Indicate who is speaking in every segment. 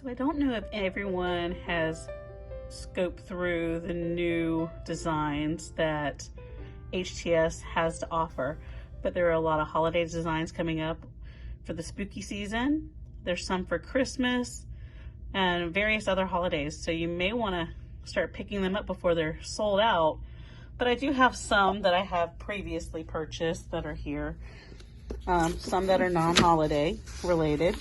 Speaker 1: So I don't know if everyone has scoped through the new designs that HTS has to offer, but there are a lot of holiday designs coming up for the spooky season. There's some for Christmas and various other holidays, so you may want to start picking them up before they're sold out. But I do have some that I have previously purchased that are here, some that are non-holiday related,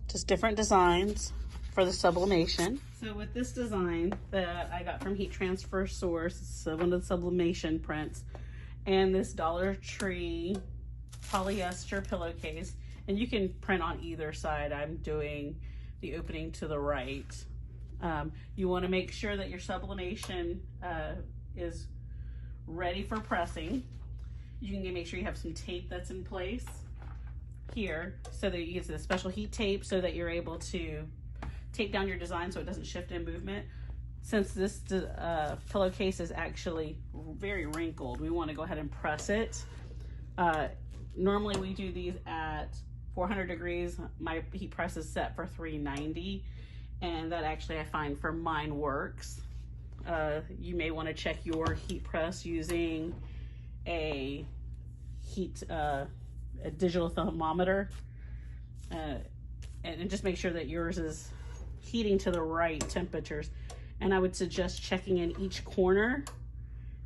Speaker 1: just different designs for the sublimation. So with this design that I got from Heat Transfer Source, it's one of the sublimation prints, and this Dollar Tree polyester pillowcase, and you can print on either side. I'm doing the opening to the right. You want to make sure that your sublimation is ready for pressing. You can make sure you have some tape that's in place here, so that you use the special heat tape so that you're able to tape down your design so it doesn't shift in movement. Since this pillowcase is actually very wrinkled, we want to go ahead and press it. Normally we do these at 400 degrees. My heat press is set for 390, and that actually I find for mine works. You may want to check your heat press using a digital thermometer, and just make sure that yours is heating to the right temperatures. And I would suggest checking in each corner,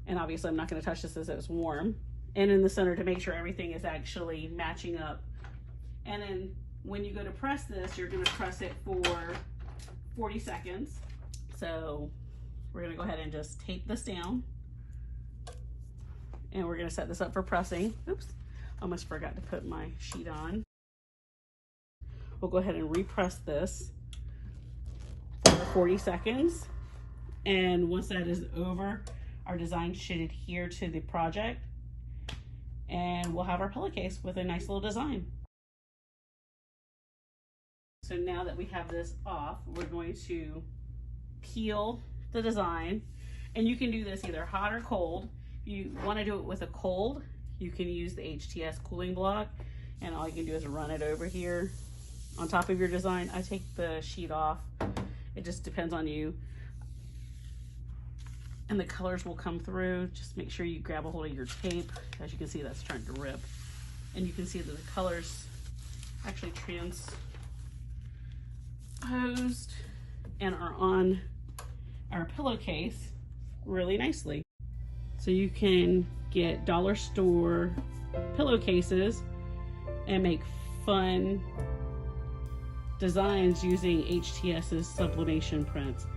Speaker 1: and obviously I'm not going to touch this as it's warm, and in the center to make sure everything is actually matching up. And then when you go to press this, you're going to press it for 40 seconds. So we're going to go ahead and just tape this down, and we're going to set this up for pressing. Oops, almost forgot to put my sheet on. We'll go ahead and repress this for 40 seconds. And once that is over, our design should adhere to the project, and we'll have our pillowcase with a nice little design. So now that we have this off, we're going to peel the design, and you can do this either hot or cold. If you want to do it with a cold, you can use the HTS cooling block, and all you can do is run it over here on top of your design. I take the sheet off. It just depends on you. And the colors will come through. Just make sure you grab a hold of your tape. As you can see, that's starting to rip. And you can see that the colors actually transposed and are on our pillowcase really nicely. So you can get dollar store pillowcases and make fun designs using HTS's sublimation prints.